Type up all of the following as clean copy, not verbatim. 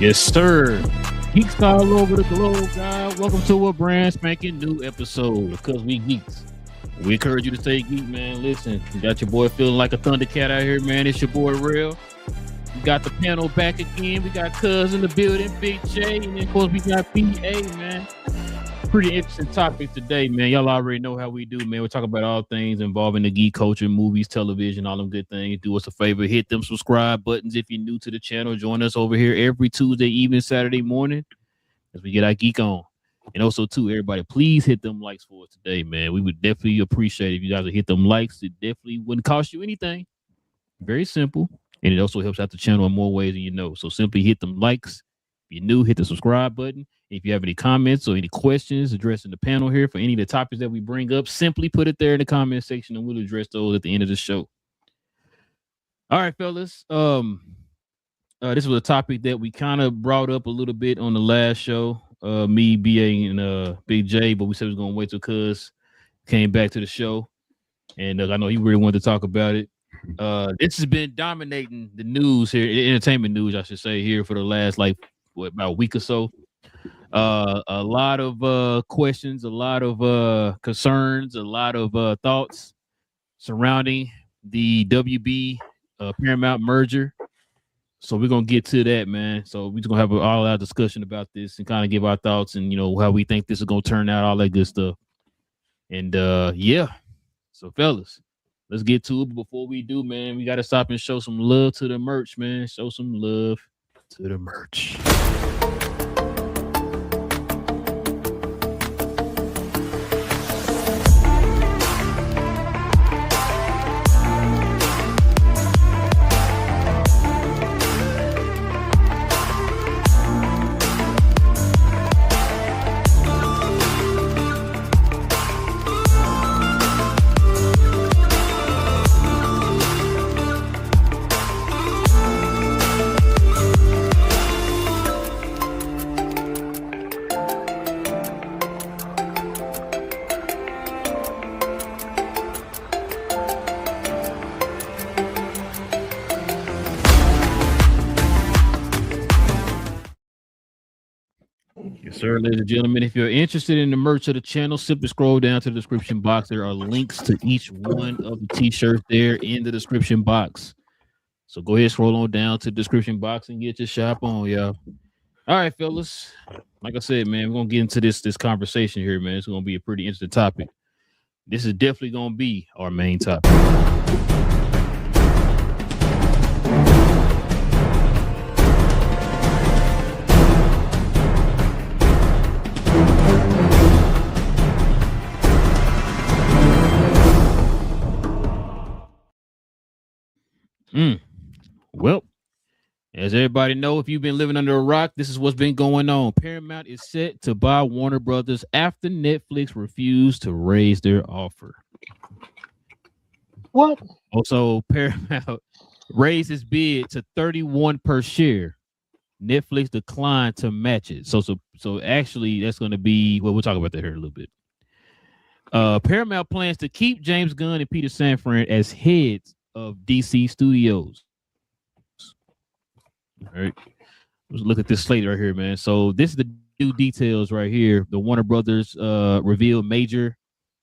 Yes, sir. Geeks all over the globe, guys. Welcome to a brand spanking new episode because we geeks. We encourage you to stay geek, man. Listen, you got your boy feeling like a Thundercat out here, man. It's your boy Real. We got the panel back again. We got Cuz in the building, Big J, and then of course we got BA, man. Pretty interesting topic today, man. Y'all already know how we do, man. We talk about all things involving the geek culture, movies, television, all them good things. Do us a favor, hit them subscribe buttons if you're new to the channel. Join us over here every Tuesday evening, Saturday morning as we get our geek on. And also, too, everybody, please hit them likes for us today, man. We would definitely appreciate it if you guys would hit them likes. It definitely wouldn't cost you anything. Very simple. And it also helps out the channel in more ways than you know. So simply hit them likes. If you're new, hit the subscribe button. If you have any comments or any questions addressing the panel here for any of the topics that we bring up, simply put it there in the comment section and we'll address those at the end of the show. All right, fellas. This was a topic that we kind of brought up a little bit on the last show. Me, BA, and Big J, but we said we was gonna wait till Cuz came back to the show. And I know he really wanted to talk about it. This has been dominating the news here, entertainment news, I should say, here for the last about a week or so. A lot of questions, a lot of concerns, a lot of thoughts surrounding the WB Paramount merger. So we're gonna get to that, man. So we're just gonna have an all-out discussion about this and kind of give our thoughts and how we think this is gonna turn out, all that good stuff. And yeah. So fellas, let's get to it. But before we do, man, we gotta stop and show some love to the merch, man. Show some love to the merch. Sir, ladies and gentlemen, if you're interested in the merch of the channel, simply scroll down to the description box. There are links to each one of the t-shirts there in the description box. So go ahead, scroll on down to the description box and get your shop on, y'all. All right, fellas. Like I said, man, we're gonna get into this conversation here, man. It's gonna be a pretty interesting topic. This is definitely gonna be our main topic. Well, as everybody know, if you've been living under a rock, this is what's been going on. Paramount is set to buy Warner Brothers after Netflix refused to raise their offer. What? Also, Paramount raised its bid to 31 per share. Netflix declined to match it. So actually, that's going to be, well, we'll talk about that here in a little bit. Paramount plans to keep James Gunn and Peter Safran as heads of DC Studios. All right, let's look at this slate right here, man. So this is the new details right here. The Warner Brothers revealed major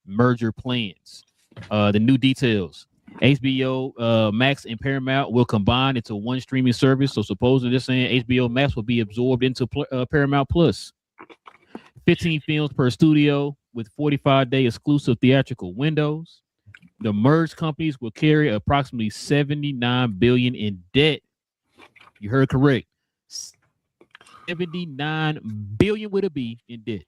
merger plans. The new details: HBO Max and Paramount will combine into one streaming service. So supposedly they're saying HBO Max will be absorbed into Paramount Plus. 15 films per studio with 45-day exclusive theatrical windows. The merged companies will carry approximately $79 billion in debt. You heard correct. $79 billion with a B in debt.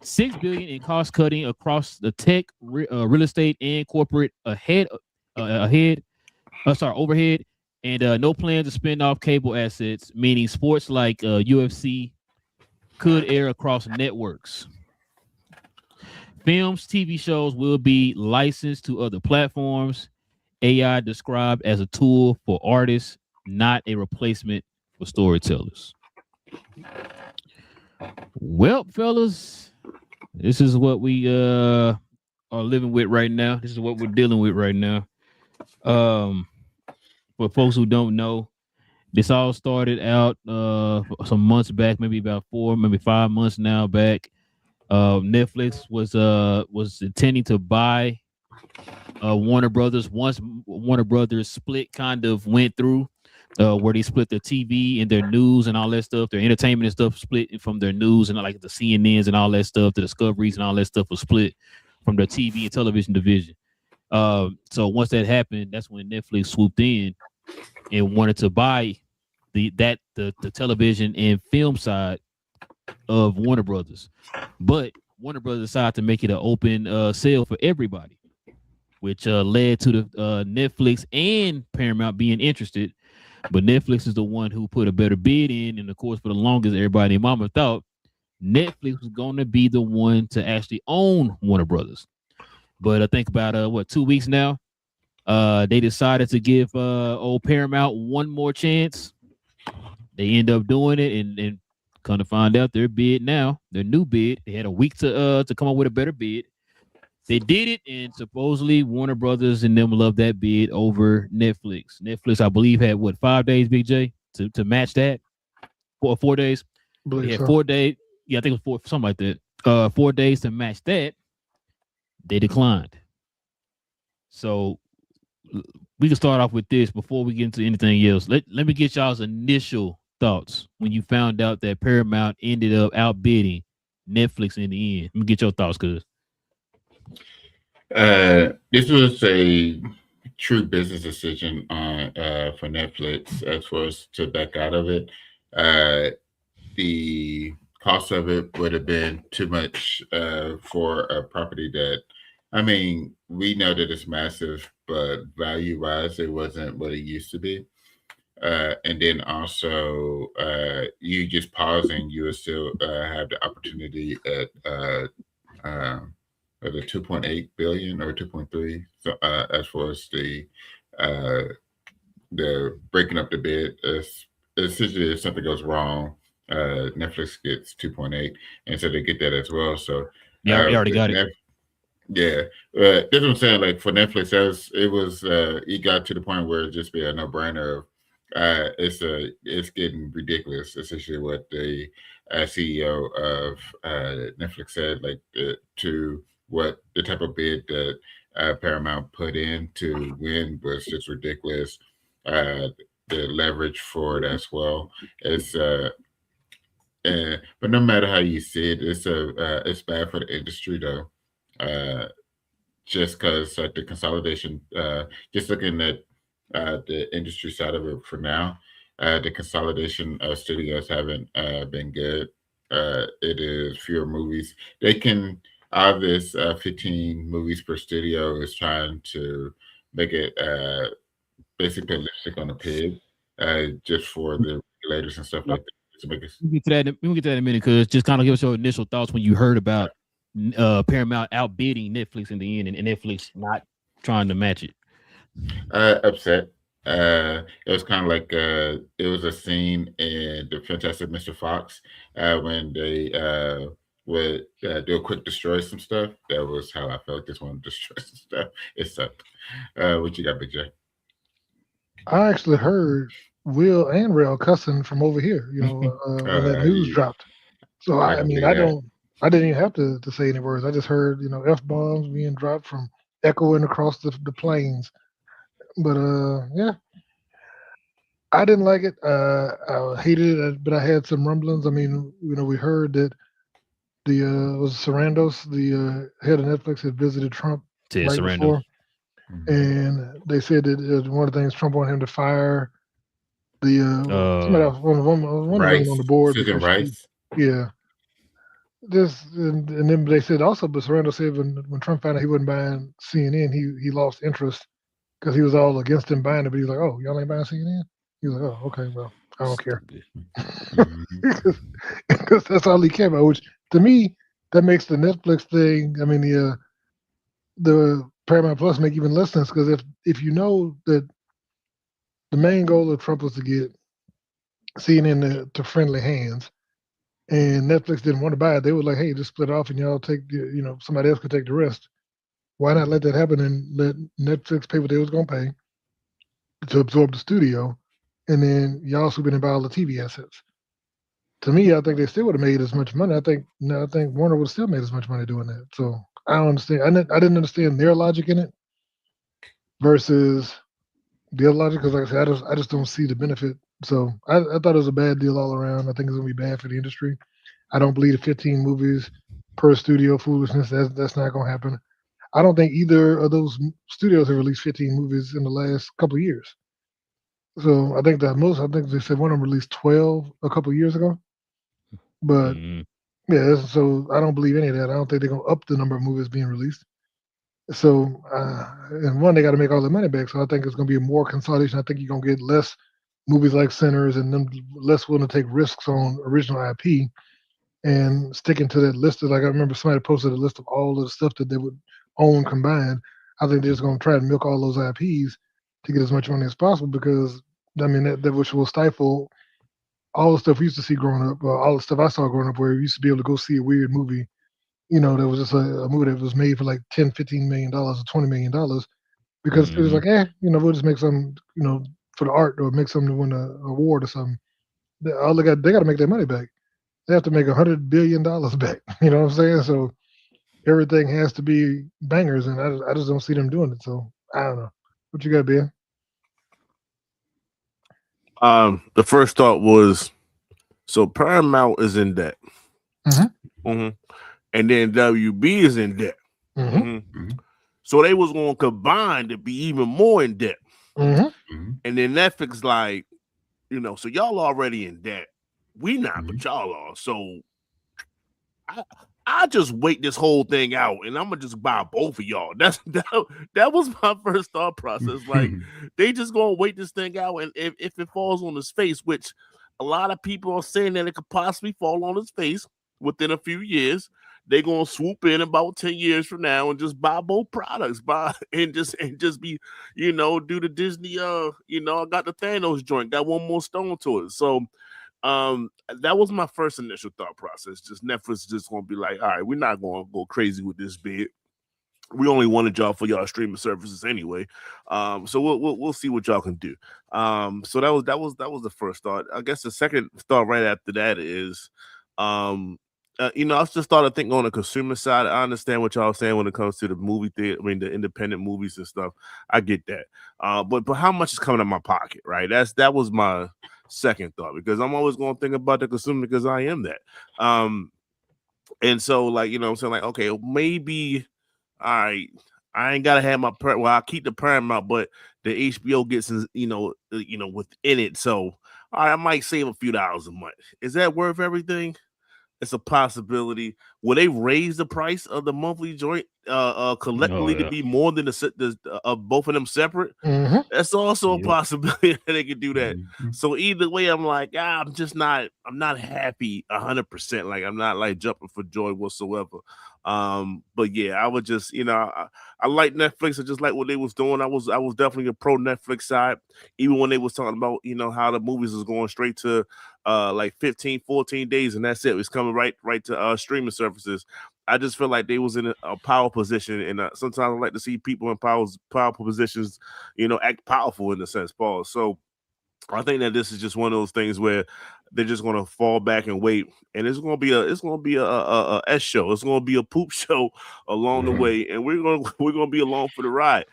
$6 billion in cost cutting across the tech, real estate, and corporate overhead, and no plan to spin off cable assets, meaning sports like UFC could air across networks. Films, TV shows will be licensed to other platforms. AI described as a tool for artists, not a replacement for storytellers. Well, fellas, this is what we are living with right now. This is what we're dealing with right now. For folks who don't know, This all started out some months back, maybe about 5 months now back. Netflix was intending to buy Warner Brothers once Warner Brothers split kind of went through, where they split their TV and their news and all that stuff, their entertainment and stuff split from their news and like the CNNs and all that stuff, the Discoveries and all that stuff was split from their TV and television division. So once that happened, that's when Netflix swooped in and wanted to buy the television and film side of Warner Brothers, but Warner Brothers decided to make it an open sale for everybody, which led to the Netflix and Paramount being interested. But Netflix is the one who put a better bid in, and of course, for the longest, everybody and mama thought Netflix was going to be the one to actually own Warner Brothers. But I think about 2 weeks now, they decided to give old Paramount one more chance. They end up doing it, and kind of find out their bid now, their new bid. They had a week to come up with a better bid. They did it, and supposedly Warner Brothers and them love that bid over Netflix. Netflix, I believe, had 5 days, Big J, to match that. 4 days. They had so. 4 days. Yeah, I think it was something like that. 4 days to match that. They declined. So we can start off with this before we get into anything else. Let me get y'all's initial thoughts when you found out that Paramount ended up outbidding Netflix in the end. Let me get your thoughts, cuz. This was a true business decision on for Netflix as far as to back out of it. The cost of it would have been too much for a property that, I mean, we know that it's massive, but value-wise, it wasn't what it used to be. And then also, you just pausing, you would still have the opportunity at the 2.8 billion or 2.3. So as far as the breaking up the bid, essentially if something goes wrong, Netflix gets 2.8, and so they get that as well. So yeah, you already got it. Yeah, that's what I'm saying. Like for Netflix, it got to the point where it just be a no brainer. It's getting ridiculous. Essentially, what the CEO of Netflix said, like to what the type of bid that Paramount put in to win was just ridiculous. The leverage for it as well. But no matter how you see it, it's bad for the industry though. Just because like the consolidation, just looking at the industry side of it for now, the consolidation of studios haven't been good. It is fewer movies. They can out of this 15 movies per studio is trying to make it basically lipstick on a pig, just for the regulators and stuff like that. To make it... We'll get to that in a minute, because just kind of give us your initial thoughts when you heard about Paramount outbidding Netflix in the end, and Netflix not trying to match it. Upset. It was kind of like it was a scene in the Fantastic Mr. Fox when they would do a quick destroy some stuff. That was how I felt. Just want to destroy some stuff. It sucked. What you got, Big J? I actually heard Will and Rail cussing from over here, when that news dropped. So I mean, I didn't even have to say any words. I just heard, F bombs being dropped from echoing across the plains. But yeah, I didn't like it. I hated it, but I had some rumblings. I mean, we heard that the was Sarandos, the head of Netflix, had visited Trump Ted right Sarandos. before, and they said that one of the things Trump wanted him to fire the somebody else, one of them on the board. Susan Rice. Yeah. And then they said also, but Sarando said when Trump found out he wasn't buying CNN, he lost interest because he was all against him buying it. But he's like, oh, y'all ain't buying CNN? He was like, oh, okay, well, I don't care. Because that's all he cared about, which to me, that makes the Netflix thing, I mean, the Paramount Plus make even less sense, because if you know that the main goal of Trump was to get CNN to friendly hands, and Netflix didn't want to buy it, they were like, hey, just split off and y'all take somebody else could take the rest. Why not let that happen and let Netflix pay what they was going to pay to absorb the studio, and then y'all swoop in and buy all the TV assets. To me, I think they still would have made as much money. I think Warner would have still made as much money doing that. So I don't understand. I didn't understand their logic in it versus the other logic because, like I said, I just don't see the benefit. So I thought it was a bad deal all around. I think it's gonna be bad for the industry. I don't believe the 15 movies per studio foolishness. That's not gonna happen. I don't think either of those studios have released 15 movies in the last couple of years. So I think they said one of them released 12 a couple of years ago. But Mhm. yeah, so I don't believe any of that. I don't think they're gonna up the number of movies being released. So and one, they got to make all their money back. So I think it's gonna be more consolidation. I think you're gonna get less movies like Sinners and them less willing to take risks on original IP and sticking to that list. Like I remember somebody posted a list of all of the stuff that they would own combined. I think they're just gonna try and milk all those IPs to get as much money as possible because I mean that which will stifle all the stuff we used to see growing up, all the stuff I saw growing up, where we used to be able to go see a weird movie, that was just a movie that was made for like 10, $15 million or $20 million because it was Mhm. like, we'll just make some, for the art or make something to win an award or something. They got to make their money back. They have to make $100 billion back. You know what I'm saying? So everything has to be bangers, and I just don't see them doing it. So I don't know. What you got, Ben? The first thought was so Paramount is in debt. Mm-hmm. Mm-hmm. And then WB is in debt. Mm-hmm. Mm-hmm. So they was going to combine to be even more in debt. Mm-hmm. And then Netflix like, so y'all already in debt. We not, but y'all are. So I just wait this whole thing out, and I'm gonna just buy both of y'all. That was my first thought process. Like they just gonna wait this thing out, and if it falls on his face, which a lot of people are saying that it could possibly fall on his face within a few years, they gonna swoop in about 10 years from now and just buy both products, and just be, do the Disney. I got the Thanos joint, got one more stone to it, so. That was my first initial thought process. Just Netflix just gonna be like, all right, we're not gonna go crazy with this bid. We only wanted y'all for y'all streaming services anyway. So we'll see what y'all can do. So that was the first thought. I guess the second thought right after that is, I just started thinking on the consumer side. I understand what y'all saying when it comes to the movie theater. I mean, the independent movies and stuff. I get that. But how much is coming out of my pocket, right? That was my second thought because I'm always going to think about the consumer because I am that. And so like, I'm saying like, okay, maybe, all right, I ain't got to have my, I'll keep the Paramount, but the HBO gets, within it. So, all right, I might save a few dollars a month. Is that worth everything? It's a possibility. Will they raise the price of the monthly joint collectively to be more than the both of them separate? Mm-hmm. That's also a possibility that they could do that. So either way, I'm like, I'm not happy 100%. Like I'm not like jumping for joy whatsoever. But yeah, I would just, I like Netflix. I just like what they was doing. I was definitely a pro Netflix side, even when they was talking about, how the movies is going straight to like 15, 14 days, and that's it. It's coming right to streaming services. I just feel like they was in a power position, and sometimes I like to see people in powerful positions, act powerful in a sense, Paul. So I think that this is just one of those things where they're just going to fall back and wait, and it's going to be a S show. It's going to be a poop show along the way, and we're going to be along for the ride.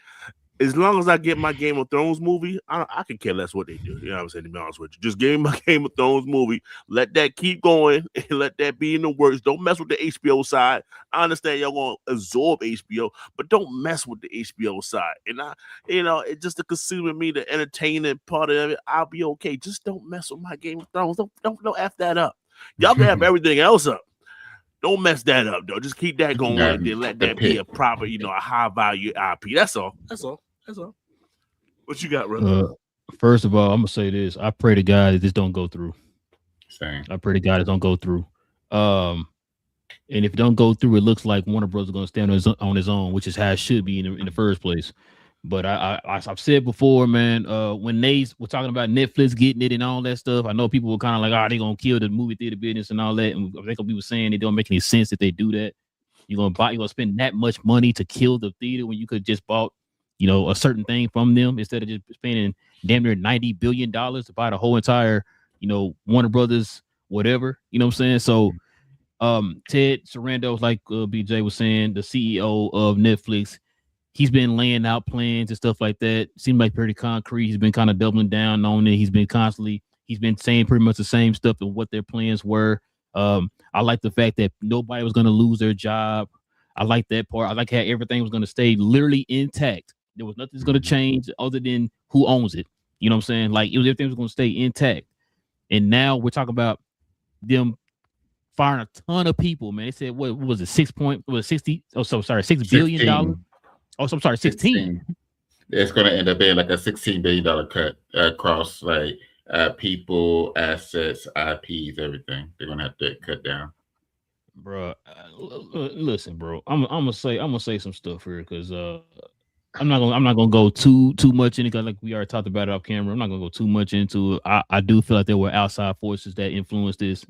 As long as I get my Game of Thrones movie, I can care less what they do. You know what I'm saying? To be honest with you, just give me my Game of Thrones movie. Let that keep going and let that be in the works. Don't mess with the HBO side. I understand y'all going to absorb HBO, but don't mess with the HBO side. And it's just the consuming me, the entertaining part of it. I'll be okay. Just don't mess with my Game of Thrones. Don't F that up. Y'all can have everything else up. Don't mess that up, though. Just keep that going and then let that be a proper, a high value IP. That's all. What you got, brother? First of all, I'm gonna say this. I pray to God that this don't go through. Same. I pray to God it don't go through. And if it don't go through, it looks like Warner Bros. Is gonna stand on his own, which is how it should be in the first place. But I've said before, man, when they were talking about Netflix getting it and all that stuff, I know people were kind of like, they gonna kill the movie theater business and all that. And I think we were saying it don't make any sense if they do that. You're gonna spend that much money to kill the theater when you could just bought, a certain thing from them instead of just spending damn near $90 billion to buy the whole entire, Warner Brothers, whatever. You know what I'm saying? So, Ted Sarandos, like BJ was saying, the CEO of Netflix, he's been laying out plans and stuff like that. Seems like pretty concrete. He's been kind of doubling down on it. He's been saying pretty much the same stuff and what their plans were. I like the fact that nobody was going to lose their job. I like that part. I like how everything was going to stay literally intact. There was nothing that's going to change other than who owns it. You know what I'm saying? Like everything was going to stay intact. And now we're talking about them firing a ton of people, man. They said what was it? 6 billion. Oh, so I'm sorry, 16. It's going to end up being like a $16 billion cut across like people, assets, IPs, everything. They're going to have to cut down. Bro, listen, bro. I'm gonna say some stuff here because I'm not gonna go too much in it because like we already talked about it off camera. I'm not gonna go too much into it. I do feel like there were outside forces that influenced this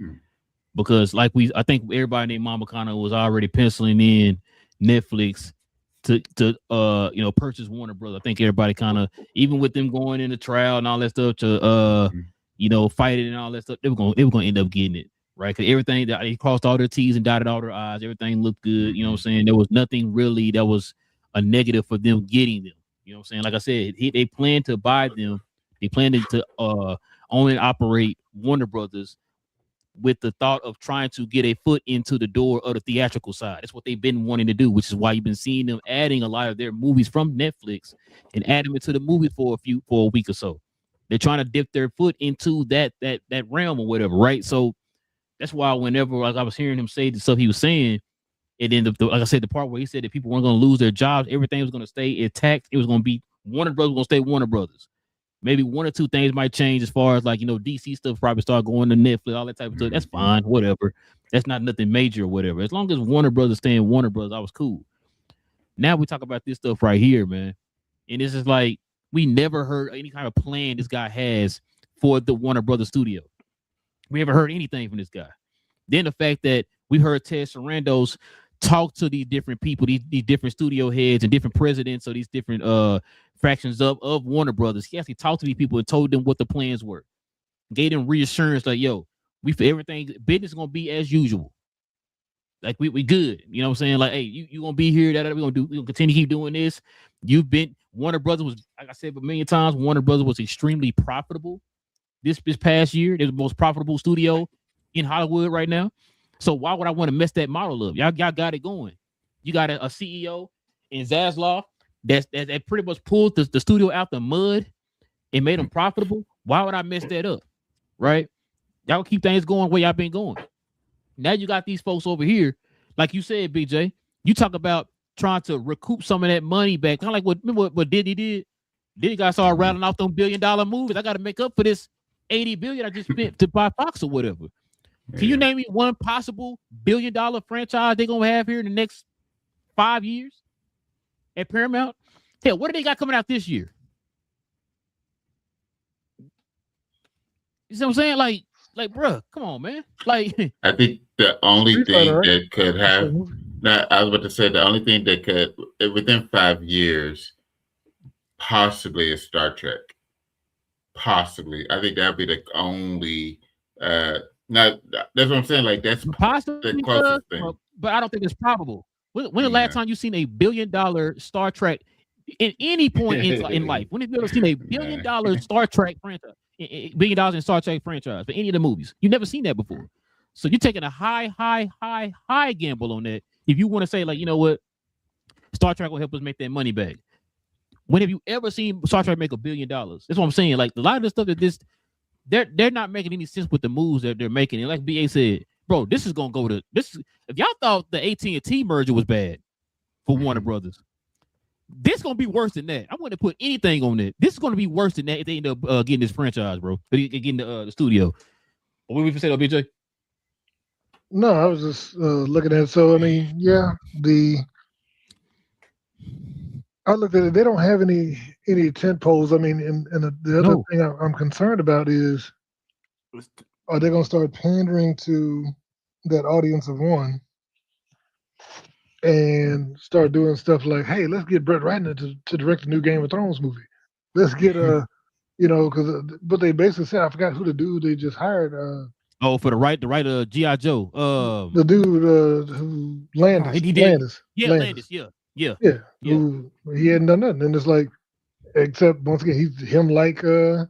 because I think everybody named Mama kind of was already penciling in Netflix to purchase Warner Brothers. I think everybody kind of, even with them going into trial and all that stuff to fight it and all that stuff, they were gonna end up getting it. Right, because everything that they crossed all their T's and dotted all their I's, everything looked good. You know what I'm saying? There was nothing really that was a negative for them getting them. You know what I'm saying? Like I said, they planned to buy them. They planned to own and operate Warner Brothers with the thought of trying to get a foot into the door of the theatrical side. That's what they've been wanting to do, which is why you've been seeing them adding a lot of their movies from Netflix and add them into the movie for a week or so. They're trying to dip their foot into that realm or whatever, right? So that's why whenever like I was hearing him say the stuff he was saying, and then like I said, the part where he said that people weren't going to lose their jobs, everything was going to stay intact. It was going to be Warner Brothers going to stay Warner Brothers. Maybe one or two things might change as far as like DC stuff probably start going to Netflix, all that type of stuff. That's fine, whatever. That's not nothing major or whatever. As long as Warner Brothers staying Warner Brothers, I was cool. Now we talk about this stuff right here, man, and this is like we never heard any kind of plan this guy has for the Warner Brothers studio. We haven't heard anything from this guy. Then the fact that we heard Ted Sarandos talk to these different people, these different studio heads and different presidents of these different fractions of Warner Brothers. He actually talked to these people and told them what the plans were. Gave them reassurance like, yo, we for everything, business is gonna be as usual. Like we good. You know what I'm saying? Like, hey, you gonna be here, we're gonna continue to keep doing this. Warner Brothers was, like I said a million times, Warner Brothers was extremely profitable. This past year, they're the most profitable studio in Hollywood right now. So why would I want to mess that model up? Y'all got it going. You got a CEO in Zaslav that pretty much pulled the studio out the mud and made them profitable. Why would I mess that up? Right? Y'all keep things going where y'all been going. Now you got these folks over here, like you said, BJ. You talk about trying to recoup some of that money back. Kind of like what Diddy did. Diddy got started rattling off them $1 billion movies. I got to make up for this $80 billion I just spent to buy Fox or whatever. Can you name me one possible $1 billion franchise they're gonna have here in the next 5 years at Paramount? Hell, what do they got coming out this year? You see what I'm saying? Like, bro, come on, man. Like, I think the only thing that could have, I was about to say the only thing that could within 5 years, possibly is Star Trek. Possibly, I think that'd be the only. Now that's what I'm saying. Like that's possibly the closest thing, but I don't think it's probable. When the last time you seen a $1 billion Star Trek in any point in life? When have you ever seen a $1 billion Star Trek franchise? $1 billion in Star Trek franchise for any of the movies? You've never seen that before. So you're taking a high gamble on that. If you want to say like, you know what, Star Trek will help us make that money back. When have you ever seen Star Trek make $1 billion? That's what I'm saying. Like a lot of the stuff that they're not making any sense with the moves that they're making. And like BA said, bro, this is gonna go to this. If y'all thought the AT&T merger was bad for Warner Brothers, this is gonna be worse than that. I wouldn't put anything on it. This is gonna be worse than that if they end up getting this franchise, bro. Getting the studio. What would you say, though, BJ? No, I was just looking at it. So I mean, yeah, I looked at it. They don't have any tent poles. I mean, and the other thing I'm concerned about is, are they going to start pandering to that audience of one and start doing stuff like, hey, let's get Brett Ratner to direct the new Game of Thrones movie. Let's get because but they basically said, I forgot who the dude they just hired. For the writer G.I. Joe. The dude who Landis. He did. Landis. Yeah, Landis. Yeah. Who he hadn't done nothing, and it's like, except once again, him like Brett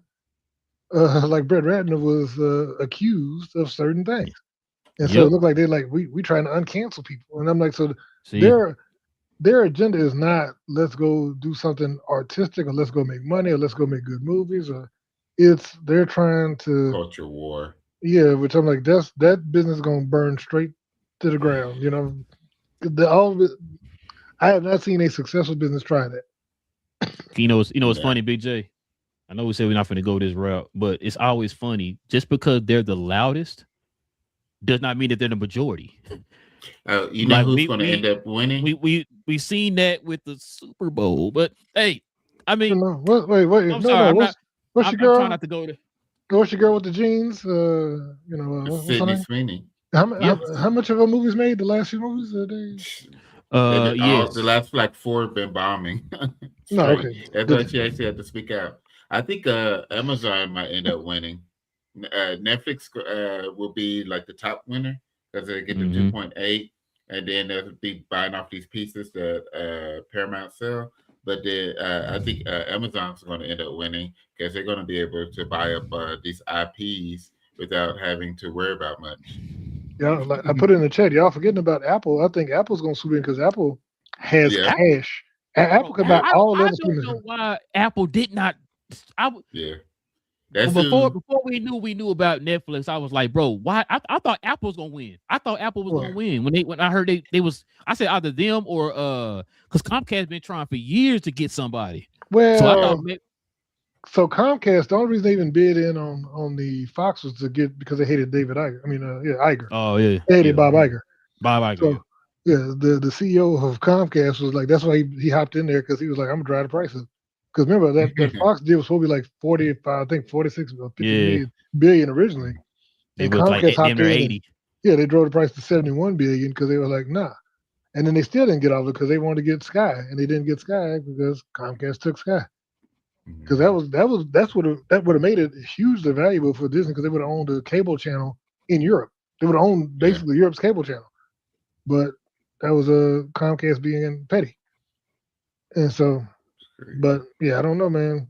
Ratner was accused of certain things, and so it looked like they're like we trying to uncancel people, and I'm like, so their agenda is not let's go do something artistic or let's go make money or let's go make good movies, or they're trying to culture war. Yeah, which I'm like, that business is gonna burn straight to the ground. I have not seen a successful business try that. It's funny, Big J. I know we said we're not going to go this route, but it's always funny. Just because they're the loudest does not mean that they're the majority. Who's going to end up winning? We seen that with the Super Bowl, but hey, I mean, wait. I'm sorry. What's your girl? I'm trying not to go there. What's your girl with the jeans? Sydney Sweeney. How much of her movies made? The last few movies? The last like 4 have been bombing. No, okay. That's why she actually had to speak out. I think Amazon might end up winning. Netflix will be like the top winner because they get the 2.8, and then they'll be buying off these pieces that Paramount sell. But I think Amazon's going to end up winning because they're going to be able to buy up these IPs without having to worry about much. Yeah, like I put it in the chat. Y'all forgetting about Apple. I think Apple's going to swoop in because Apple has cash. Apple can buy all the other things. I don't know why Apple did not. That's before we knew about Netflix, I was like, bro, why? I thought Apple was gonna win. I thought Apple was gonna win when I heard they was. I said either them or because Comcast been trying for years to get somebody. Well, so I thought. So Comcast, the only reason they even bid in on the Fox was because they hated David Iger. I mean, Iger. Oh yeah, they hated Bob Iger. Bob Iger. So, the CEO of Comcast was like, that's why he hopped in there because he was like, I'm gonna drive the price up. Because remember that Fox deal was supposed to be like 45, I think 46 or 50 billion originally. They was like hopped in 80. They drove the price to 71 billion because they were like, nah. And then they still didn't get off it because they wanted to get Sky, and they didn't get Sky because Comcast took Sky. Because that would have made it hugely valuable for Disney because they would have owned a cable channel in Europe. They would have owned basically Europe's cable channel. But that was Comcast being petty. And so, but yeah, I don't know, man.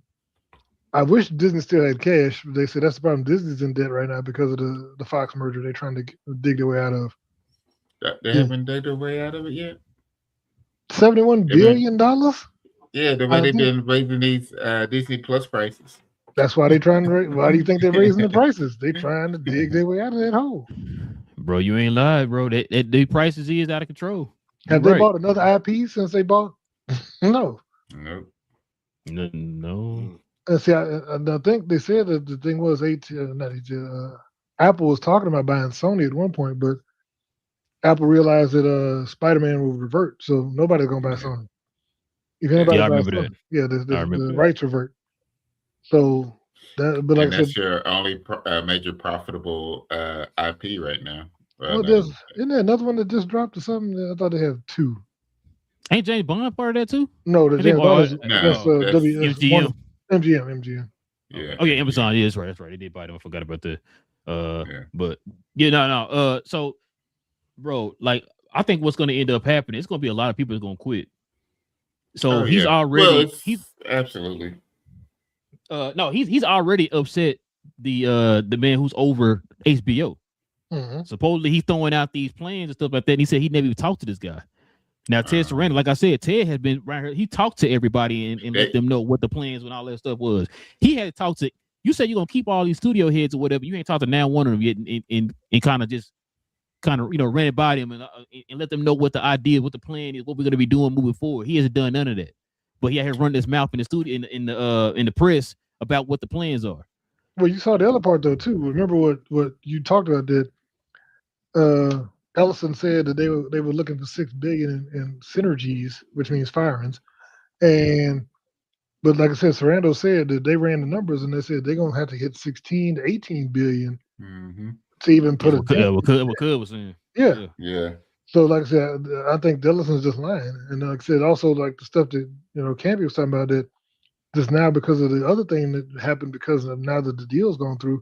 I wish Disney still had cash. But they said that's the problem. Disney's in debt right now because of the Fox merger. They're trying to dig their way out of. They haven't dug their way out of it yet. $71 billion? Yeah, the way they've been raising these Disney Plus prices. That's why they're trying to. Why do you think they're raising the prices? They're trying to dig their way out of that hole. Bro, you ain't lied, bro. The prices is out of control. Have they bought another IP since they bought? No. Nope. No. See, I think they said that the thing was Apple was talking about buying Sony at one point, but Apple realized that Spider-Man will revert, so nobody's gonna buy Sony. If anybody buys Sony, the rights revert. So that's your only major profitable IP right now. Isn't there another one that just dropped or something? I thought they have 2. Ain't James Bond part of that too? No, the James Bond is MGM. MGM. Yeah. Oh yeah, Amazon. Yeah, that's right. They did buy them. I forgot about that. But So, bro, like I think what's going to end up happening, it's going to be a lot of people that's going to quit. So he's already absolutely. He's already upset the man who's over HBO. Mm-hmm. Supposedly he's throwing out these plans and stuff like that. And he said he never even talked to this guy. Now Ted Sarandos, like I said, Ted has been right here. He talked to everybody and let them know what the plans and all that stuff was. He had to talk to. You said you're gonna keep all these studio heads or whatever. You ain't talked to now one of them yet, and kind of ran it by them and let them know what the idea, what the plan is, what we're gonna be doing moving forward. He hasn't done none of that, but he had run his mouth in the studio in the press about what the plans are. Well, you saw the other part though too. Remember what you talked about that. Ellison said that they were looking for $6 billion in synergies, which means firings, but like I said, Sarandos said that they ran the numbers and they said they're gonna have to hit 16 to 18 billion to even put what Cud was saying. Yeah. So, like I said, I think Dillison's just lying, and like I said, also like the stuff that Campy was talking about that just now because of the other thing that happened because of now that the deal's gone through,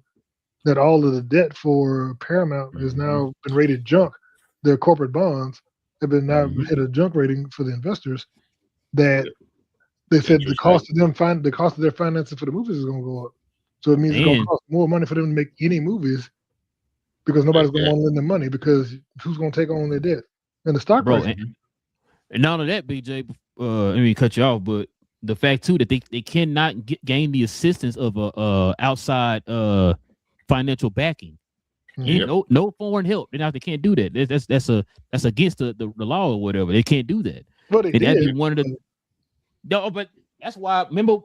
that all of the debt for Paramount is now been rated junk. Their corporate bonds have been now hit a junk rating for the investors. That they said the cost of their financing for the movies is going to go up. So it means it's going to cost more money for them to make any movies because nobody's going to want to lend them money because who's going to take on their debt and the stock price. And not only that, BJ, let me cut you off, but the fact too that they cannot gain the assistance of a outside financial backing. No foreign help. They can't do that. That's against the law or whatever. They can't do that. But they did. One of the no, but that's why. Remember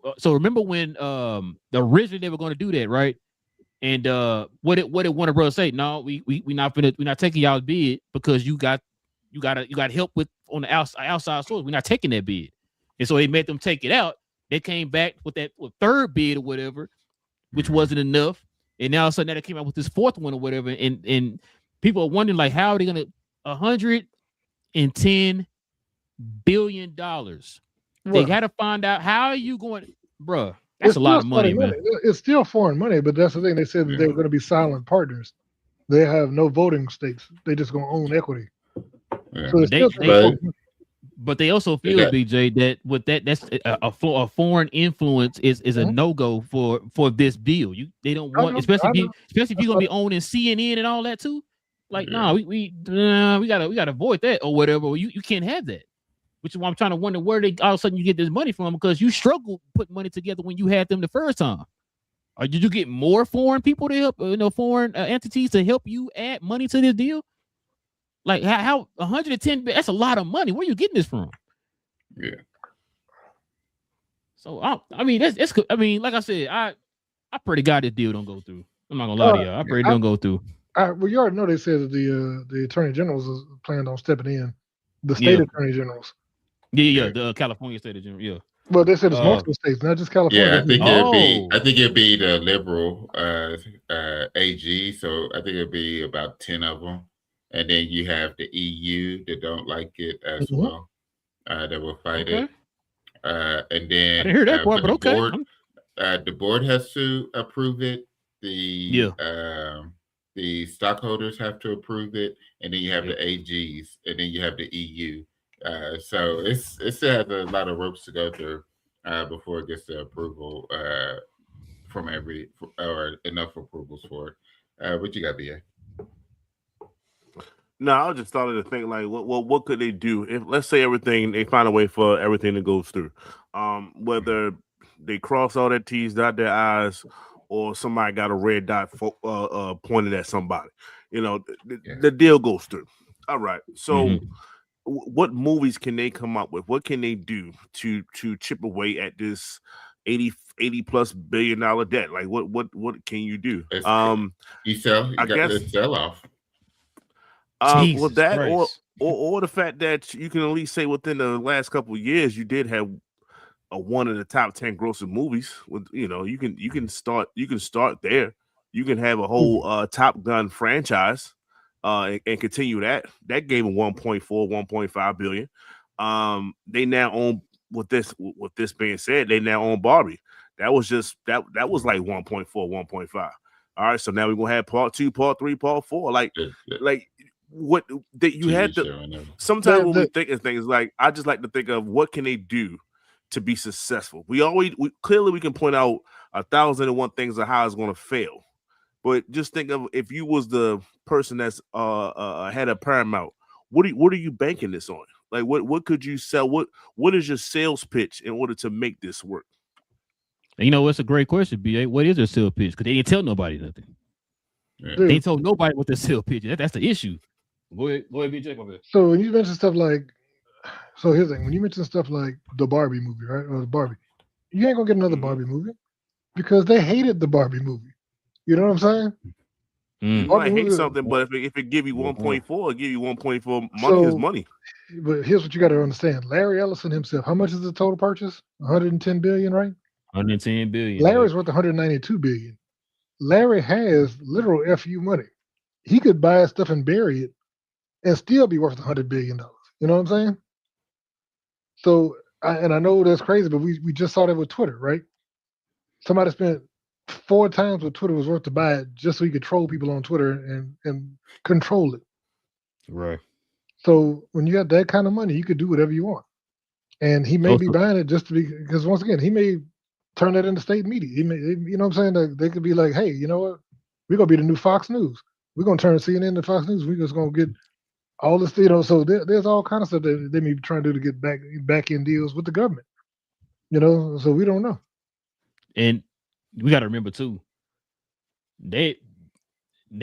when originally they were going to do that, right? And what did Warner Bros. Say? No, we not taking y'all's bid because you got help with on the outside source. We're not taking that bid, and so they made them take it out. They came back with that third bid or whatever, which wasn't enough. And now all of a sudden they came out with this fourth one or whatever, and people are wondering like how are they gonna $110 billion? They got to find out how are you going, bruh. That's a lot of money, man. It's still foreign money, but that's the thing. They said that they were going to be silent partners. They have no voting stakes. They just going to own equity. Yeah. So but they also feel, BJ, that with that's a foreign influence is a no-go for this deal. They don't want, especially if you're gonna be owning CNN and all that too. Like, we gotta avoid that or whatever. You can't have that. Which is why I'm trying to wonder where they all of a sudden you get this money from because you struggled putting money together when you had them the first time. Or did you get more foreign people to help, foreign entities to help you add money to this deal? Like how 110? That's a lot of money. Where are you getting this from? Yeah. So I mean, that's I mean, like I said, I pray to God this deal don't go through. I'm not gonna lie to y'all. I pray it don't go through. Well, you already know they said that the attorney generals is planned on stepping in. The state attorney generals. Yeah, the California state attorney. Yeah. Well, they said it's multiple states, not just California. Yeah, I think it'd be the liberal AG. So I think it'd be about 10 of them, and then you have the EU that don't like it as well. That will fight it. And then I didn't hear that part, but okay. The board has to approve it. The stockholders have to approve it, and then you have the AGs, and then you have the EU. So it still has a lot of ropes to go through before it gets the approval from or enough approvals for it. What you got, BA? No, I just started to think like, what could they do if, let's say, they find a way for everything that goes through, whether they cross all their T's, dot their I's, or somebody got a red dot pointed at somebody. The deal goes through. All right. So what movies can they come up with? What can they do to chip away at this 80 plus $80 billion debt? Like what can you do? You got the sell off. Well, that or the fact that you can at least say within the last couple of years you did have one of the top 10 grossing movies. With you can start there. You can have a whole Top Gun franchise and continue that. That gave them 1.5 billion. They now own with this being said, they now own Barbie. That was like 1.4, 1.5. All right, so now we're gonna have part 2, part 3, part 4. Like what that you had to sometimes when we think of things, like I just like to think of what can they do to be successful. We clearly can point out 1,001 things of how it's going to fail, but just think of if you was the person that's head of Paramount, what are you banking this on? Like what could you sell? What is your sales pitch in order to make this work? It's a great question, BA. What is their sales pitch? Because they didn't tell nobody nothing. Yeah. They ain't told nobody what their sales pitch is. That's the issue. Go ahead, BJ. So when you mention stuff like, so here's the thing: when you mention stuff like the Barbie movie, right, or the Barbie, you ain't gonna get another Barbie movie because they hated the Barbie movie. You know what I'm saying? You might hate something, but if it give you 1.4, it give you 1.4. Money is money. But here's what you got to understand: Larry Ellison himself. How much is the total purchase? 110 billion, right? 110 billion. Larry's worth 192 billion. Larry has literal FU money. He could buy stuff and bury it and still be worth $100 billion. You know what I'm saying? So, I know that's crazy, but we just saw that with Twitter, right? Somebody spent 4 times what Twitter was worth to buy it just so he could troll people on Twitter and control it. Right. So when you got that kind of money, you could do whatever you want. And he may be buying it just to be, because once again, he may turn that into state media. He may, you know what I'm saying? They could be like, hey, you know what? We're going to be the new Fox News. We're going to turn CNN into Fox News. We're just going to get all this, you know. So there's all kinds of stuff that they may be trying to do to get back in deals with the government. You know, so we don't know. And we got to remember too, they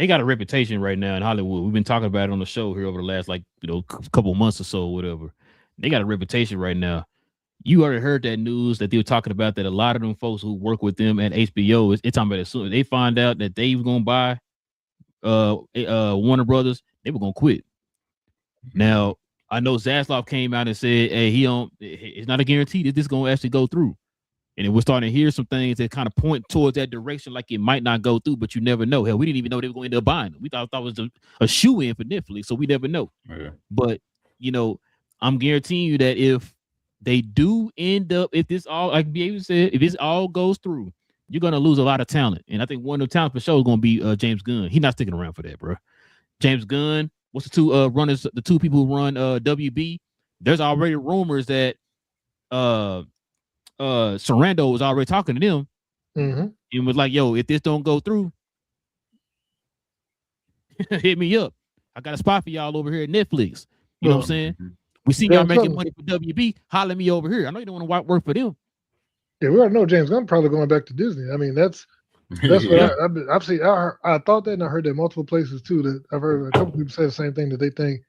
got a reputation right now in Hollywood. We've been talking about it on the show here over the last couple months or so, or whatever. They got a reputation right now. You already heard that news that they were talking about that a lot of them folks who work with them at HBO it's talking about as soon as they find out that they were gonna buy Warner Brothers, they were gonna quit. Now I know Zaslav came out and said, hey, it's not a guarantee that this is gonna actually go through. And we're starting to hear some things that kind of point towards that direction, like it might not go through, but you never know. Hell, we didn't even know they were going to end up buying them. We thought it was a shoe-in for Netflix, so we never know. Yeah. But, you know, I'm guaranteeing you that if they do end up, if this all, like BA said, if this all goes through, you're going to lose a lot of talent. And I think one of the talent for sure is going to be James Gunn. He's not sticking around for that, bro. James Gunn, what's the two runners, the two people who run WB? There's already rumors that Sarando was already talking to them and was like, yo, if this don't go through, hit me up. I got a spot for y'all over here at Netflix. You know what I'm saying? We see y'all making money for WB. Holler me over here. I know you don't want to work for them. Yeah, we already know James Gunn probably going back to Disney. I mean, that's what I've seen. I thought that, and I heard that multiple places too. That I've heard a couple people say the same thing, that they think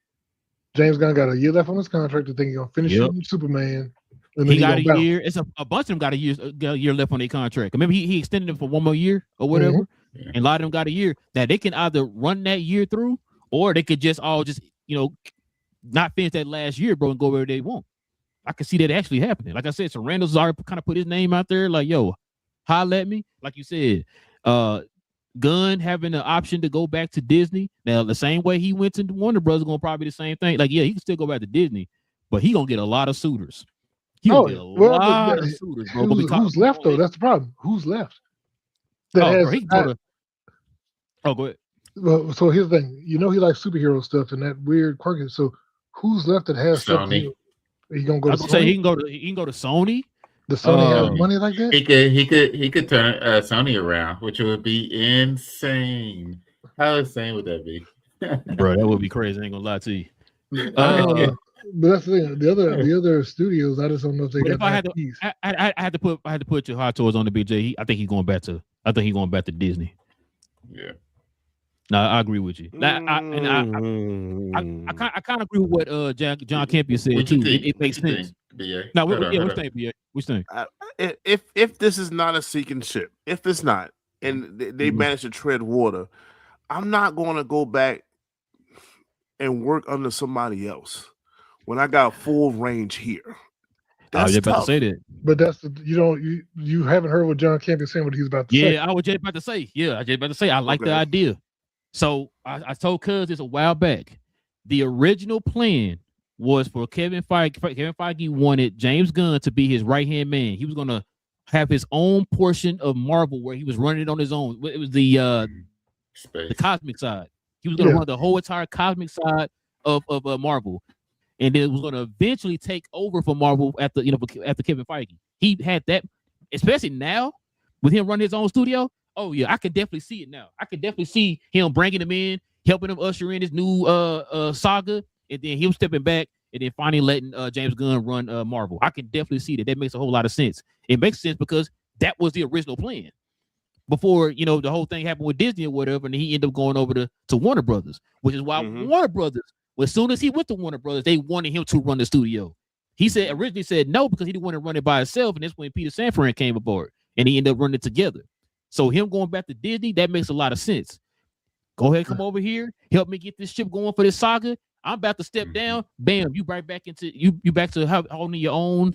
James Gunn got a year left on his contract. They think he's gonna finish shooting Superman. He got a year. It's a bunch of them got a year left on their contract. Maybe he extended it for one more year or whatever. And a lot of them got a year. Now they can either run that year through, or they could just not finish that last year, bro, and go where they want. I can see that actually happening. Like I said, Sarando's already kind of put his name out there, like, yo, holla at me. Like you said, Gunn having the option to go back to Disney. Now, the same way he went to Warner Brothers, gonna probably be the same thing. Like, yeah, he can still go back to Disney, but he gonna get a lot of suitors. Of suitors, bro. Who's left though? That's the problem. Who's left? Go ahead. Well, so here's the thing. You know, he likes superhero stuff and that weird quirky. So who's left that has Sony? He gonna go to Sony? Say he can go to Sony. Does Sony have money like that? He could turn Sony around, which would be insane. How insane would that be? Bro, that would be crazy. I ain't gonna lie to you. But that's the thing. The other studios, I just don't know if they got. If I had to put your hot towards on the BJ. I think he's going back to Disney. Yeah. No, I agree with you. I kind of agree with what John Campion said too. It makes sense. No, what do you think, BA? What you think? If this is not a sinking ship, if it's not, and they manage to tread water, I'm not going to go back and work under somebody else when I got full range here. I was just about to say that. But that's you haven't heard what John Campion saying, what he's about to say. Yeah, I was just about to say. I like the idea. So I told Cuz this a while back. The original plan was for Kevin Feige. Kevin Feige wanted James Gunn to be his right-hand man. He was going to have his own portion of Marvel where he was running it on his own. It was the cosmic side. He was going to run the whole entire cosmic side of Marvel. And then it was going to eventually take over for Marvel after Kevin Feige. He had that, especially now with him running his own studio. Oh yeah, I can definitely see it now. I can definitely see him bringing him in, helping him usher in his new saga, and then him stepping back, and then finally letting James Gunn run Marvel. I can definitely see that. That makes a whole lot of sense. It makes sense because that was the original plan before the whole thing happened with Disney or whatever, and he ended up going over to Warner Brothers, which is why Warner Brothers. Well, as soon as he went to Warner Brothers, they wanted him to run the studio. He originally said no because he didn't want to run it by himself, and that's when Peter Safran came aboard, and he ended up running it together. So him going back to Disney, that makes a lot of sense. Go ahead, come over here, help me get this ship going for this saga. I'm about to step down. Bam, you right back into you back to owning your own,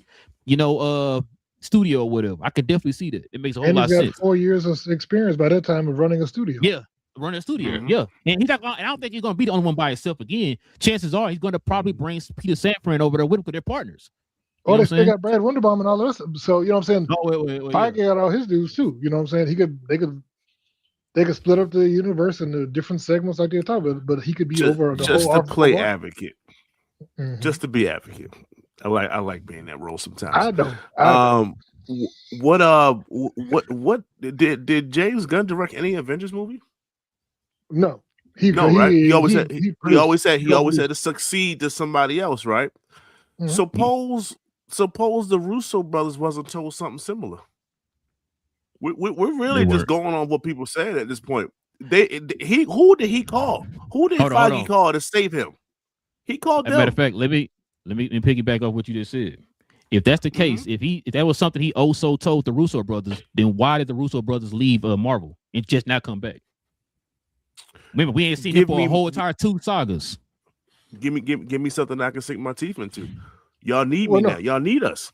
studio or whatever. I could definitely see that. It makes a whole lot of sense. 4 years of experience by that time of running a studio. Yeah. run a studio. Mhm. Yeah, and he's not. And I don't think he's going to be the only one by himself again. Chances are he's going to probably bring Peter Safran over there with him because they're partners. You know they what I'm still saying? got Brad Wunderbaum and all the rest. So you know what I'm saying. Oh wait, Feige got all his dudes too. You know what I'm saying. They could split up the universe into different segments like they're talking about, but he could be over the just whole. to play advocate. Mm-hmm. Just to be advocate. I like being that role sometimes. I don't. What did James Gunn direct any Avengers movie? No. Right? He always said he to succeed to somebody else, right? Mm-hmm. Suppose the Russo brothers wasn't told something similar. We're really just going on what people said at this point. Who did he call? Who did Feige call to save him? He called them. As a matter of fact, let me piggyback off what you just said. If that's the case, if that was something he also told the Russo brothers, then why did the Russo brothers leave Marvel and just not come back? Remember, we ain't seen him for a whole entire 2 sagas. Give me something I can sink my teeth into. Y'all need me now. Y'all need us.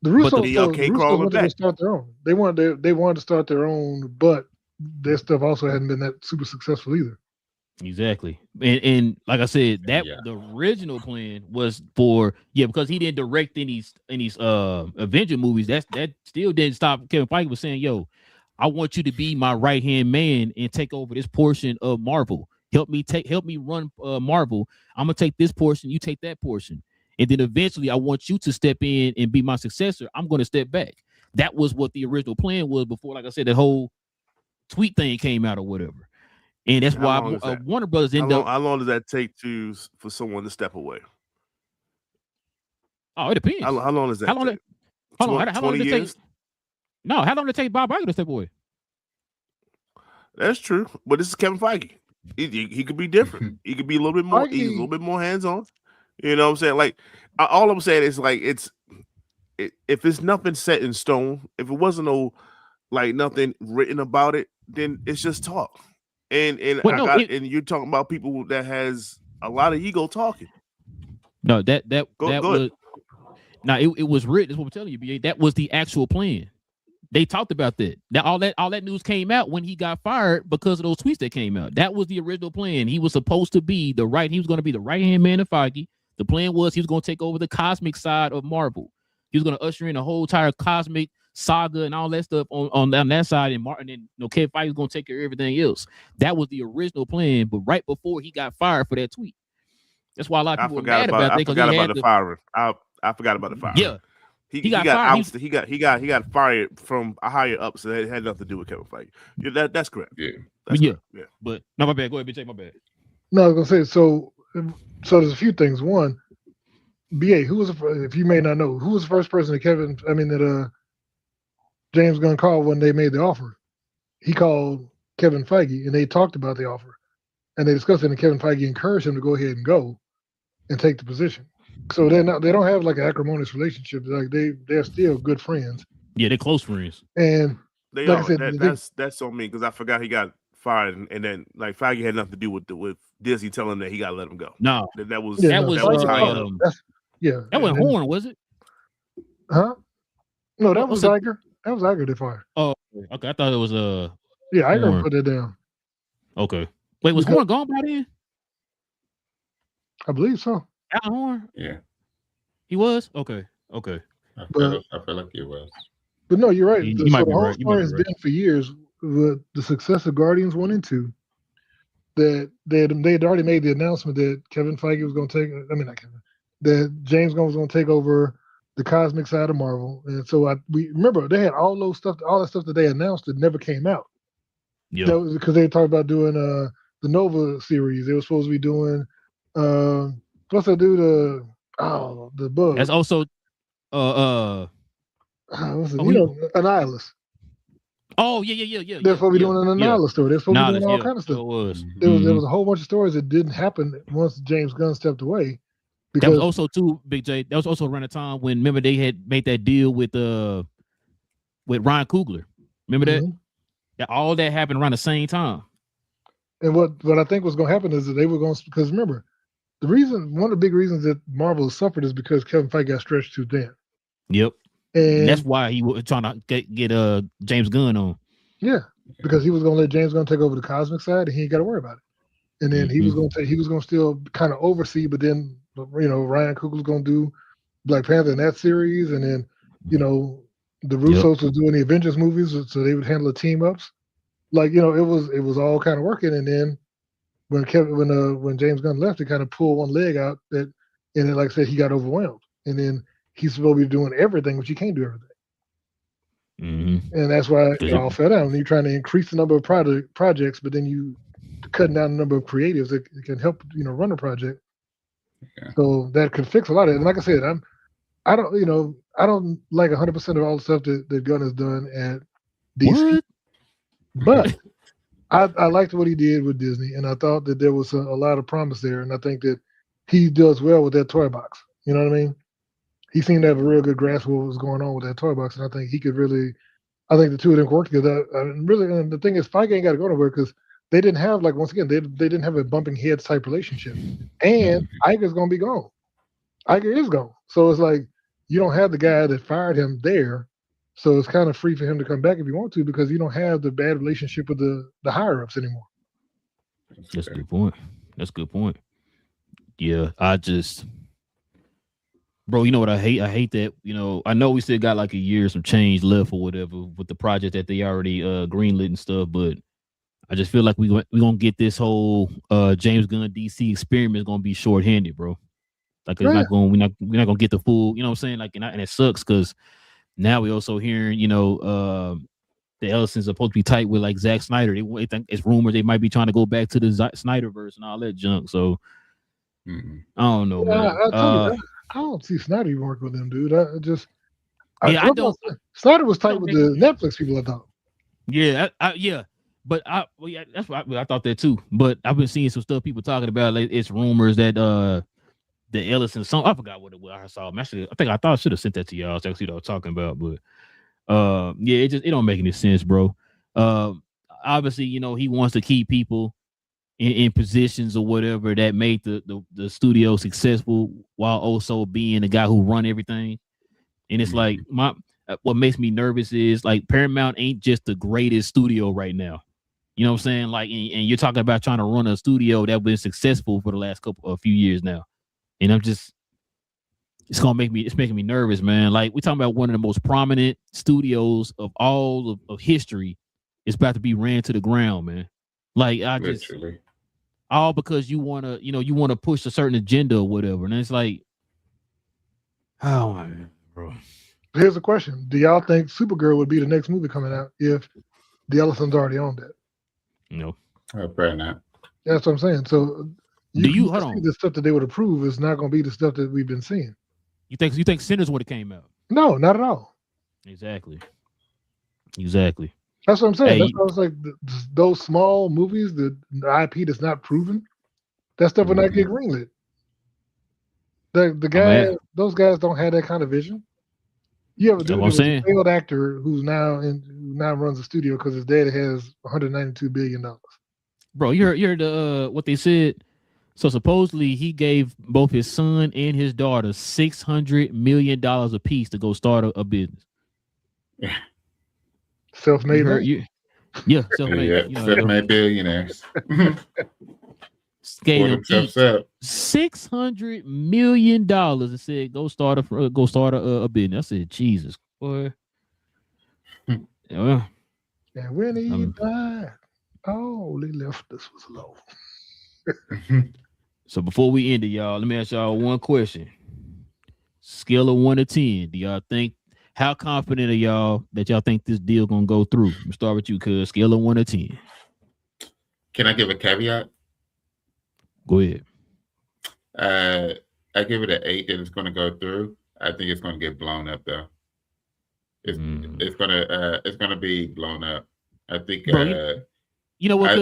The Russos wanted to start their own. They wanted to start their own, but their stuff also hadn't been that super successful either. Exactly, and like I said, the original plan was for because he didn't direct any Avenger movies. That still didn't stop. Kevin Feige was saying, "Yo, I want you to be my right hand man and take over this portion of Marvel. Help me run Marvel. I'm gonna take this portion, you take that portion, and then eventually I want you to step in and be my successor. I'm gonna step back." That was what the original plan was before, like I said, that whole tweet thing came out or whatever. And that's why Warner Brothers ended up. How long does that take for someone to step away? Oh, it depends. How long does that take? How long did it take? No, how long did it take Bob Iger to step away? That's true, but this is Kevin Feige. He could be different. He could be a little bit more. He's a little bit more hands-on. You know what I'm saying? Like, all I'm saying is like if it's nothing set in stone, if it wasn't nothing written about it, then it's just talk. And you're talking about people that has a lot of ego talking. No, that was now it was written. That's what I'm telling you, BA. That was the actual plan. They talked about that. Now all that news came out when he got fired because of those tweets that came out. That was the original plan. He was supposed to be he was going to be the right hand man of Feige. The plan was he was going to take over the cosmic side of Marvel. He was going to usher in a whole entire cosmic saga and all that stuff on that side, and Martin and Kevin Feige was going to take care of everything else. That was the original plan, but right before he got fired for that tweet. That's why a lot of people were mad about that. I forgot about the firing. I forgot about the firing. Yeah. He got ousted. He got fired from a higher up, so it had nothing to do with Kevin Feige. Yeah, that's correct. Yeah. Correct. Yeah. But no, my bad. Go ahead, bitch. My bad. No, I was gonna say so there's a few things. One, BA, if you may not know, who was the first person that James Gunn called when they made the offer? He called Kevin Feige and they talked about the offer. And they discussed it, and Kevin Feige encouraged him to go ahead and go and take the position. So they don't have like an acrimonious relationship. Like they're still good friends. Yeah, they're close friends. And they like are. I said, that's on me because I forgot he got fired, and then like Feige had nothing to do with Disney telling him that he got to let him go. No, that was that wasn't Horn, was it? Huh? No, that was Iger. That was Iger that fired. Oh, okay. I thought it was yeah, Iger put it down. Okay. Wait, was Horn gone by then? I believe so. Alan Horn? Yeah. He was? Okay. I feel like he was. But no, you're right. You might be right. The whole story has been for years with the success of Guardians 1 and 2 that they had already made the announcement that Kevin Feige was going to that James Gunn was going to take over the cosmic side of Marvel. And so we remember they had all that stuff that they announced that never came out. Yeah. That was because they talked about doing the Nova series. They were supposed to be doing what's that dude? The bug. That's also Annihilus. Oh yeah. They're supposed to be doing an Annihilus story. They're supposed to be doing all kind of stuff. It was. There was a whole bunch of stories that didn't happen once James Gunn stepped away. That was also too, Big J. That was also around the time when remember they had made that deal with Ryan Coogler. Remember that? That all that happened around the same time. And what I think was going to happen is that they were going to, because remember, one of the big reasons that Marvel has suffered is because Kevin Feige got stretched too thin. Yep. And that's why he was trying to get James Gunn on. Yeah. because he was going to let James Gunn take over the cosmic side, and he ain't got to worry about it. And then he was going to still kind of oversee, but then Ryan Coogler was going to do Black Panther in that series, and then the Russos was doing the Avengers movies, so they would handle the team ups. Like it was all kind of working, and then when James Gunn left, it kind of pulled one leg out, and then like I said, he got overwhelmed, and then he's supposed to be doing everything, but you can't do everything. And that's why it all fell down. You're trying to increase the number of projects, but then you cutting down the number of creatives that can help run a project. Yeah. So that could fix a lot of it. And like I said, I don't like 100% of all the stuff that Gunn has done at DC. What? But I liked what he did with Disney, and I thought that there was a lot of promise there. And I think that he does well with that toy box. You know what I mean? He seemed to have a real good grasp of what was going on with that toy box, and I think he could really. I think the two of them work together. And the thing is, Feige ain't got to go nowhere because they didn't have once again they didn't have a bumping heads type relationship, and Iger's gonna be gone. Iger is gone, so it's like you don't have the guy that fired him there, so it's kind of free for him to come back if you want to because you don't have the bad relationship with the higher ups anymore. That's a good point. That's a good point. Yeah, bro, you know what I hate? I hate that, I know we still got like a year, some change left or whatever with the project that they already greenlit and stuff, but I just feel like we're going to get this whole James Gunn DC experiment is going to be short-handed, bro. Like we're not going to get the full, you know what I'm saying? Like, and it sucks because now we're also hearing, the Ellison's supposed to be tight with like Zack Snyder. They think it's rumored they might be trying to go back to the Snyderverse and all that junk. So I don't know, man. I don't see Snyder even working with them, dude. I don't. Snyder was tight with the Netflix people, I thought. Yeah, but that's what I thought that too. But I've been seeing some stuff people talking about. Like, it's rumors that the Ellison song. I forgot what it was. I saw. I thought I should have sent that to y'all. So see what I was talking about. But it don't make any sense, bro. Obviously, he wants to keep people in positions or whatever that made the studio successful while also being the guy who run everything. And it's like what makes me nervous is like Paramount ain't just the greatest studio right now. You know what I'm saying? Like, and you're talking about trying to run a studio that's been successful for the last a few years now. And it's making me nervous, man. Like, we're talking about one of the most prominent studios of all of history. It's about to be ran to the ground, man. Like, literally. All because you want to push a certain agenda or whatever. And it's like, oh my God, bro. Here's a question. Do y'all think Supergirl would be the next movie coming out if the Ellisons already owned it? No. Probably not. That's what I'm saying. So the stuff that they would approve is not going to be the stuff that we've been seeing. You think Sinners would have came out? No, not at all. Exactly. That's what I'm saying. That's why I was like, those small movies, the IP that's not proven, that stuff will not get greenlit. Those guys don't have that kind of vision. You ever do a failed actor who now runs a studio because his dad has $192 billion. Bro, you heard what they said. So supposedly he gave both his son and his daughter $600 million a piece to go start a business. Self-made. Yeah, self-made. Self-made billionaires. Gave them $600 million and said, "Go start a business." I said, "Jesus, boy." And when he died, all he left us was low. So before we end it, y'all, let me ask y'all one question. Scale of 1 to 10. Do y'all think? How confident are y'all that y'all think this deal gonna go through? Let me start with you, cuz. Scale of 1 to 10. Can I give a caveat? Go ahead. I give it an 8 that it's going to go through. I think it's going to get blown up though. It's going to be blown up. I think. Bro, you know what?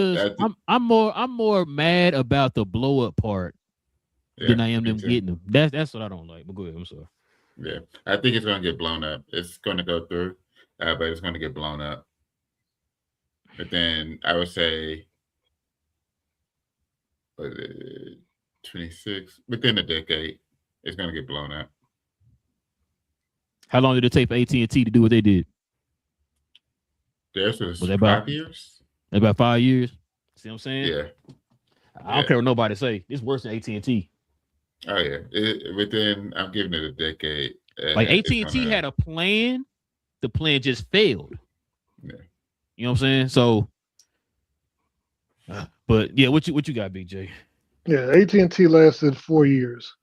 I'm more mad about the blow up part than I am them getting them. That's what I don't like. But go ahead. I'm sorry. Yeah, I think it's going to get blown up. It's going to go through, but it's going to get blown up. But then I would say 26 within a decade, it's going to get blown up. How long did it take for AT&T to do what they did? Theirs was about 5 years. About 5 years. See what I'm saying? Yeah. I don't care what nobody say. It's worse than AT&T. Oh yeah. I'm giving it a decade. Like AT&T had a plan. The plan just failed. Yeah. You know what I'm saying? So, but yeah, what you got, Big J? Yeah, AT&T lasted 4 years.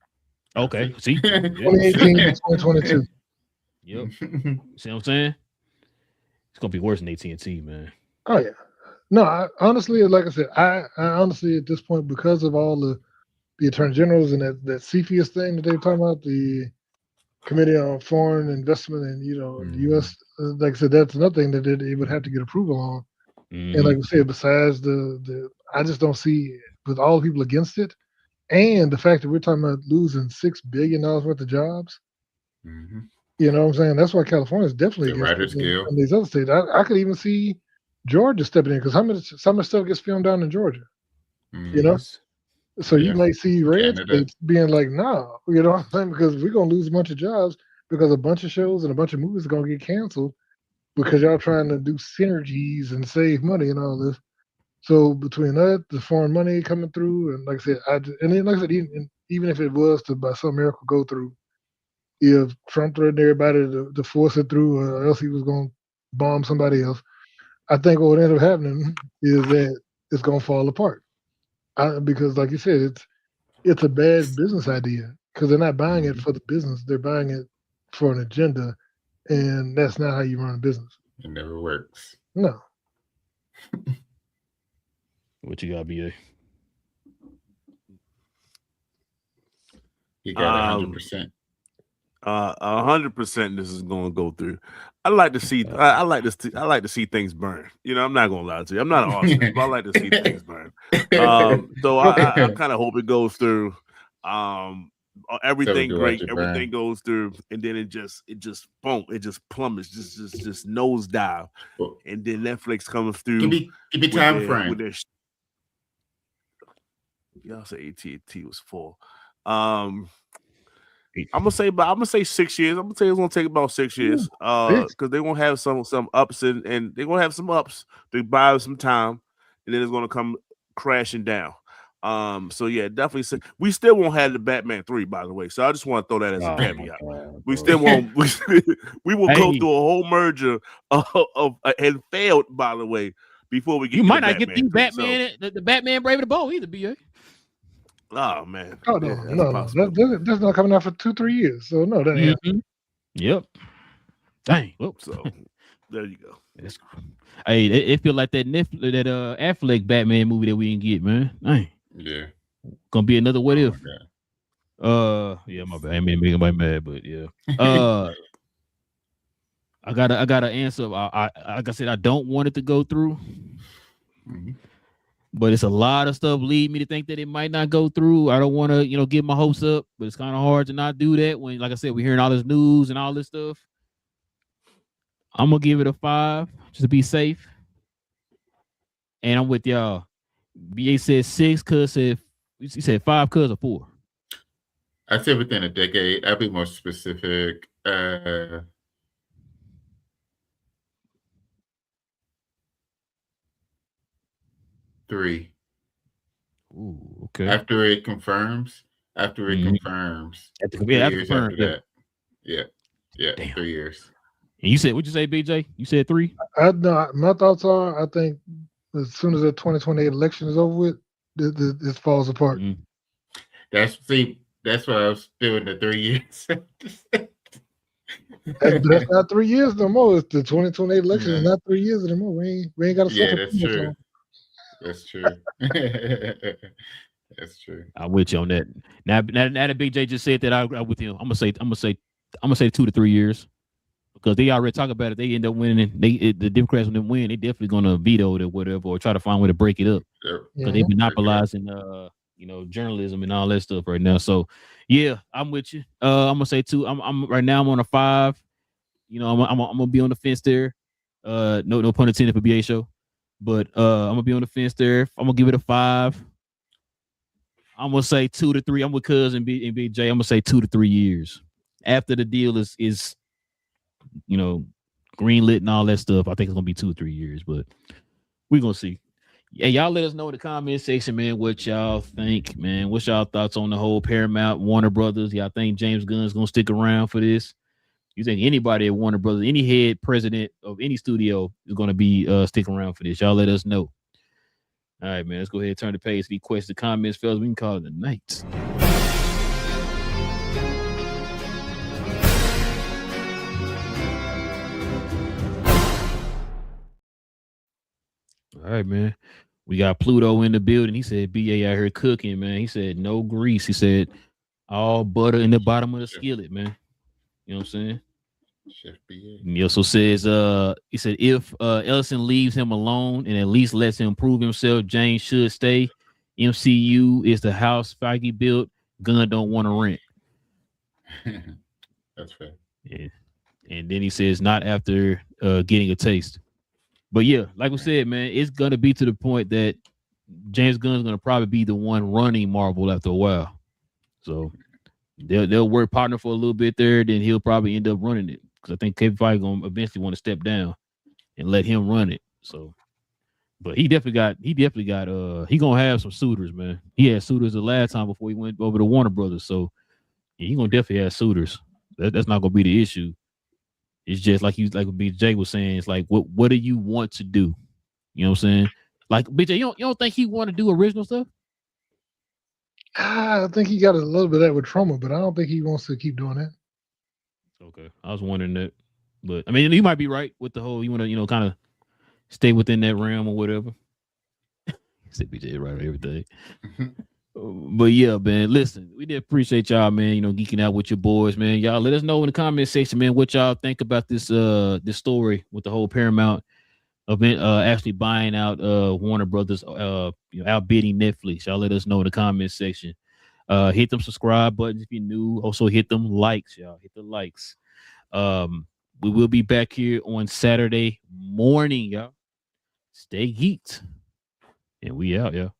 Okay, see, 2018 to 2022. Yep. See what I'm saying? It's gonna be worse than AT&T, man. Oh yeah. No, honestly, like I said, I honestly at this point, because of all the attorney generals and that CFIUS thing that they were talking about, the Committee on Foreign Investment and the U.S. Like I said, that's another thing that they would have to get approval on. And like I said, besides the I just don't see, with all the people against it, and the fact that we're talking about losing $6 billion worth of jobs. You know what I'm saying? That's why California is definitely the writer's guild. And these other states. I could even see Georgia stepping in, because some of the stuff gets filmed down in Georgia. You know? So you might see red states being like, nah, you know what I'm saying? Because we're going to lose a bunch of jobs because a bunch of shows and a bunch of movies are going to get canceled because y'all trying to do synergies and save money and all this. So between that, the foreign money coming through, and like I said, even if it was to by some miracle go through, if Trump threatened everybody to force it through, or else he was going to bomb somebody else, I think what would end up happening is that it's going to fall apart. Because, like you said, it's a bad business idea, because they're not buying it for the business; they're buying it for an agenda, and that's not how you run a business. It never works. No. What you got, BA? You got 100%. 100% this is going to go through. I like to see. I like to see things burn. You know, I'm not going to lie to you. I'm not an arsonist, but I like to see things burn. So I kind of hope it goes through. Everything great. Everything goes through, and then it just boom. It just plummets. Just nosedive, and then Netflix comes through. Give me time frame. Y'all say AT&T was full. I'm gonna say 6 years. I'm gonna say it's gonna take about 6 years. Because they're gonna have some ups and they're gonna have some ups to buy some time, and then it's gonna come crashing down. So yeah, definitely. We still won't have the Batman 3, by the way. So I just want to throw that as a caveat. We still won't. We will go through a whole merger of and failed, by the way, before we get. You might not get the Batman, the Batman Brave and the Bold either, BA. Oh man! Oh no, that's not coming out for 2-3 years. So no, that ain't. Yep. Dang. Whoops. So there you go. Hey, it feel like that Affleck Batman movie that we didn't get, man. Dang. Yeah. Gonna be another what if. Yeah, my bad. I mean, making my mad, but yeah. I gotta answer. Like I said, I don't want it to go through. But it's a lot of stuff lead me to think that it might not go through. I don't want to, get my hopes up, but it's kind of hard to not do that when, like I said, we're hearing all this news and all this stuff. I'm gonna give it a 5 just to be safe. And I'm with y'all. BA said 6, cuz said he said 5, cuz or 4. I said within a decade. I'll be more specific. 3. Ooh, okay. After it confirms. After it confirms. After that. Yeah. Damn. 3 years. And you said, what'd you say, BJ? You said 3? My thoughts are, I think as soon as the 2028 election is over with, this falls apart. That's why I was doing the 3 years. That's not 3 years no more. It's the 2028 election is not 3 years anymore. We ain't got a second. Yeah, that's true. That's true. That's true. I'm with you on that. Now that Big J just said that, I'm with him. I'm gonna say 2 to 3 years, because they already talk about it. They end up winning. The Democrats, when they win, they definitely gonna veto it or whatever, or try to find a way to break it up. Because they monopolizing, journalism and all that stuff right now. So yeah, I'm with you. I'm gonna say 2. I'm right now. I'm on a 5. I'm gonna be on the fence there. No pun intended for BA show. But I'm gonna be on the fence there. I'm gonna give it a 5. I'm gonna say 2 to 3. I'm with Cuz and BJ. I'm gonna say 2 to 3 years after the deal is greenlit and all that stuff. I think it's gonna be 2 or 3 years, but we're gonna see. Yeah, y'all let us know in the comment section, man, what y'all think, man. What's y'all thoughts on the whole Paramount, Warner Brothers? Y'all think James Gunn's gonna stick around for this? You think anybody at Warner Brothers, any head president of any studio is gonna be sticking around for this? Y'all let us know. All right, man. Let's go ahead and turn the page to the questions, comments, fellas. We can call it a night. All right, man. We got Pluto in the building. He said, BA out here cooking, man. He said, no grease. He said, all butter in the bottom of the skillet, man. You know what I'm saying? Chef BA. He also says, he said, if Ellison leaves him alone and at least lets him prove himself, James should stay. MCU is the house Feige built. Gunn don't want to rent. That's fair. Yeah. And then he says, not after getting a taste. But yeah, like we said, man, it's going to be to the point that James Gunn's going to probably be the one running Marvel after a while. So they'll work partner for a little bit there. Then he'll probably end up running it. Because I think Kevin Feige going to eventually want to step down and let him run it. So, but he definitely got, he going to have some suitors, man. He had suitors the last time before he went over to Warner Brothers. So yeah, he going to definitely have suitors. That's not going to be the issue. It's just like BJ was saying. It's like, what do you want to do? You know what I'm saying? Like BJ, you don't think he want to do original stuff? I think he got a little bit of that with Trauma, but I don't think he wants to keep doing that. Okay, I was wondering that, but I mean, you might be right with the whole. You want to, kind of stay within that realm or whatever. Said BJ right on everything. But yeah, man, listen, we did appreciate y'all, man, geeking out with your boys, man. Y'all let us know in the comment section, man, what y'all think about this story with the whole Paramount event actually buying out Warner Brothers, outbidding Netflix. Y'all let us know in the comment section. Hit them subscribe buttons if you're new. Also hit them likes, y'all. Hit the likes. We will be back here on Saturday morning, y'all. Stay geeked. And we out, y'all.